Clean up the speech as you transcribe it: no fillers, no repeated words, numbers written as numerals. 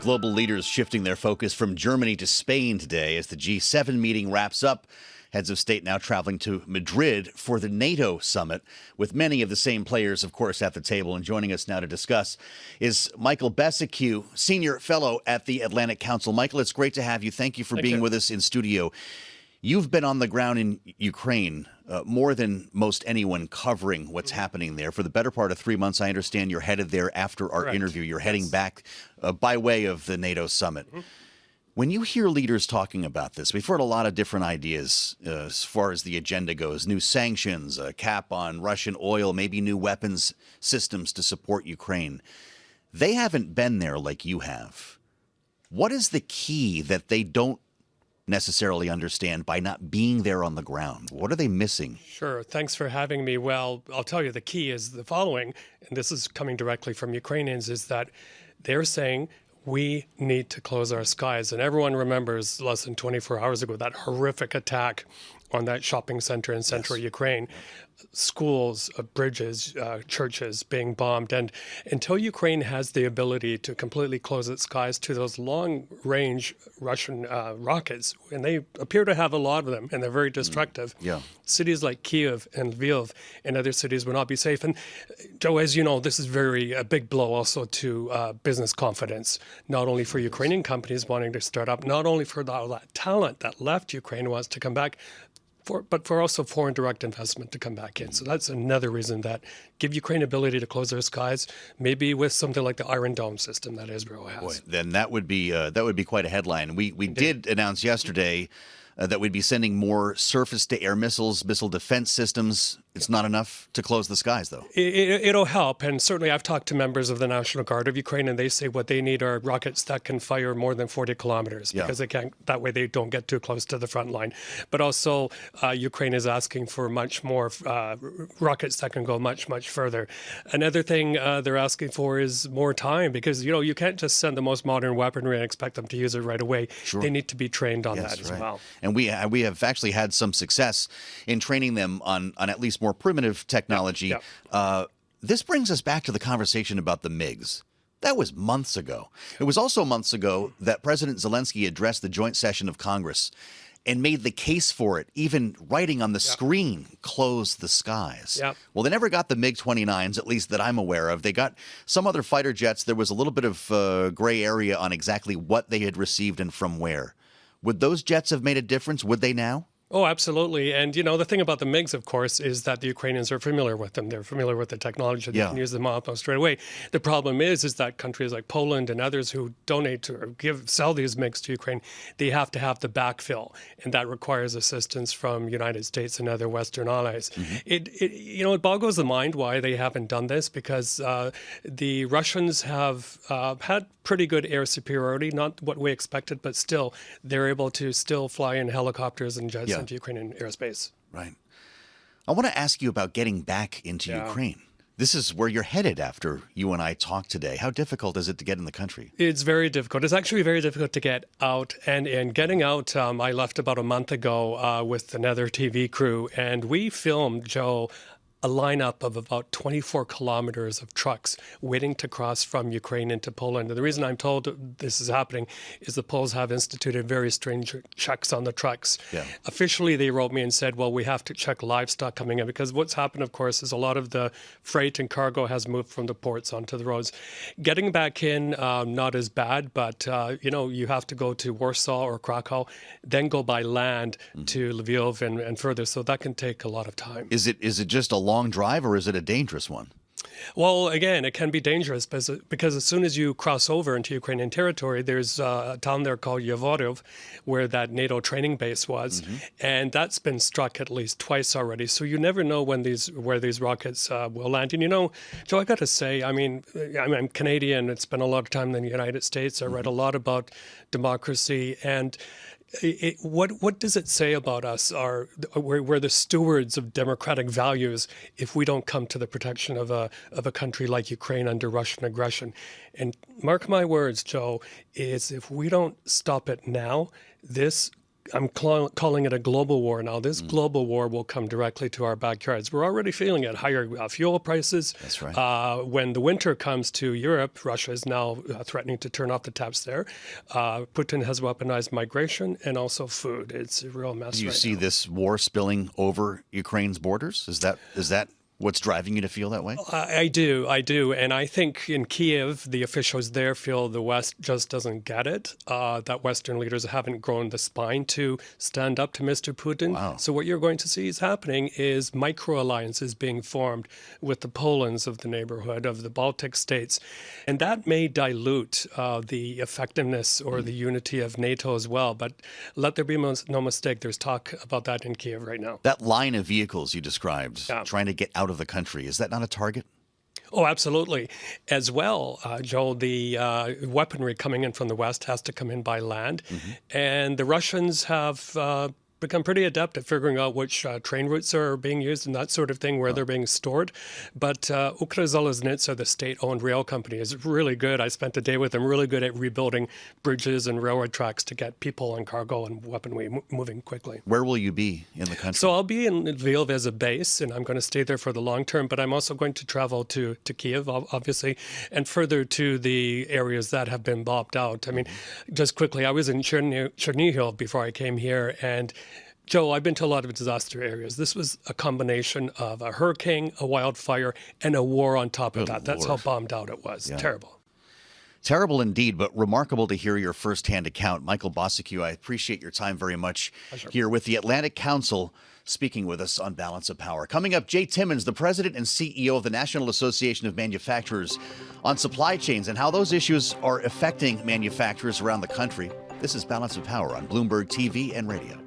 Global leaders shifting their focus from Germany to Spain today as the G7 meeting wraps up. Heads of state now traveling to Madrid for the NATO summit, with many of the same players, of course, at the table. And joining us now to discuss is Michael Bociurkiw, senior fellow at the Atlantic Council. Michael, it's great to have you. Thank you for being with us in studio. You've been on the ground in Ukraine more than most anyone, covering what's happening there. For the better part of 3 months, I understand you're headed there after our interview. You're heading back by way of the NATO summit. When you hear leaders talking about this, we've heard a lot of different ideas as far as the agenda goes. New sanctions, a cap on Russian oil, maybe new weapons systems to support Ukraine. They haven't been there like you have. What is the key that they don't necessarily understand by not being there on the ground? What are they missing? Sure. Thanks for having me. Well, I'll tell you, the key is the following, and this is coming directly from Ukrainians, is that they're saying we need to close our skies. And everyone remembers less than 24 hours ago that horrific attack on that shopping center in central Ukraine. Schools, bridges, churches being bombed. And until Ukraine has the ability to completely close its skies to those long-range Russian rockets, and they appear to have a lot of them, and they're very destructive, cities like Kyiv and Lviv and other cities will not be safe. And Joe, as you know, this is a big blow also to business confidence, not only for Ukrainian companies wanting to start up, not only for all that talent that left Ukraine wants to come back, but for also foreign direct investment to come back in. So that's another reason that give Ukraine ability to close their skies, maybe with something like the Iron Dome system that Israel has. Boy, then that would be quite a headline. We did announce yesterday that we'd be sending more surface-to-air missiles, missile defense systems. It's not enough to close the skies, though. It'll help. And certainly I've talked to members of the National Guard of Ukraine, and they say what they need are rockets that can fire more than 40 kilometers because they can't, that way they don't get too close to the front line. But also Ukraine is asking for much more rockets that can go much, much further. Another thing they're asking for is more time because, you can't just send the most modern weaponry and expect them to use it right away. Sure. They need to be trained on that as well. And we have actually had some success in training them on at least more primitive technology. This brings us back to the conversation about the MiGs. That was months ago. It was also months ago that President Zelensky addressed the joint session of Congress and made the case for it, even writing on the screen, close the skies. Well, they never got the MiG-29s, at least that I'm aware of. They got some other fighter jets. There was a little bit of gray area on exactly what they had received and from where. Would those jets have made a difference? Would they now? Oh, absolutely. And, the thing about the MiGs, of course, is that the Ukrainians are familiar with them. They're familiar with the technology. They can use them almost straight away. The problem is that countries like Poland and others who donate to or sell these MiGs to Ukraine, they have to have the backfill. And that requires assistance from United States and other Western allies. It boggles the mind why they haven't done this because the Russians have had pretty good air superiority, not what we expected, but still, they're able to still fly in helicopters and jets into Ukrainian airspace. Right. I want to ask you about getting back into Ukraine. This is where you're headed after you and I talked today. How difficult is it to get in the country? It's very difficult. It's actually very difficult to get out. And getting out, I left about a month ago with another TV crew, and we filmed, Joe, a lineup of about 24 kilometers of trucks waiting to cross from Ukraine into Poland. And the reason I'm told this is happening is the Poles have instituted very strange checks on the trucks. Officially, they wrote me and said, well, we have to check livestock coming in because what's happened, of course, is a lot of the freight and cargo has moved from the ports onto the roads. Getting back in, not as bad, but, you have to go to Warsaw or Krakow, then go by land to Lviv and further. So that can take a lot of time. Is it just a long drive or is it a dangerous one? Well, again, it can be dangerous because as soon as you cross over into Ukrainian territory, there's a town there called Yavorov where that NATO training base was, and that's been struck at least twice already. So you never know where these rockets will land. And Joe, I got to say, I'm Canadian. It's been a lot of time in the United States. I read a lot about democracy and what does it say about us? We're the stewards of democratic values if we don't come to the protection of a country like Ukraine under Russian aggression. And mark my words, Joe, is if we don't stop it now, this I'm calling it a global war now. This global war will come directly to our backyards. We're already feeling it. Higher fuel prices. That's right. When the winter comes to Europe, Russia is now threatening to turn off the taps there. Putin has weaponized migration and also food. It's a real mess. Do you right see now. this war spilling over Ukraine's borders? Is that what's driving you to feel that way? I do. And I think in Kiev, the officials there feel the West just doesn't get it, that Western leaders haven't grown the spine to stand up to Mr. Putin. Wow. So what you're going to see is happening is micro-alliances being formed with the Polands of the neighborhood, of the Baltic states. And that may dilute the effectiveness or the unity of NATO as well. But let there be no mistake, there's talk about that in Kiev right now. That line of vehicles you described, Yeah. trying to get out of the country, is that not a target? Oh, absolutely. As well, Joel, the weaponry coming in from the West has to come in by land. And the Russians have become pretty adept at figuring out which train routes are being used and that sort of thing, where they're being stored. But Ukrzaliznytsia, the state-owned rail company, is really good. I spent a day with them, really good at rebuilding bridges and railroad tracks to get people and cargo and weaponry moving quickly. Where will you be in the country? So I'll be in Lviv as a base, and I'm going to stay there for the long term, but I'm also going to travel to Kiev, obviously, and further to the areas that have been bombed out. I mean, just quickly, I was in Chernihiv before I came here, and Joe, I've been to a lot of disaster areas. This was a combination of a hurricane, a wildfire, and a war on top of that. That's how bombed out it was. Yeah. Terrible. Terrible indeed, but remarkable to hear your firsthand account. Michael Bociurkiw, I appreciate your time very much here with the Atlantic Council, speaking with us on Balance of Power. Coming up, Jay Timmons, the president and CEO of the National Association of Manufacturers, on supply chains and how those issues are affecting manufacturers around the country. This is Balance of Power on Bloomberg TV and radio.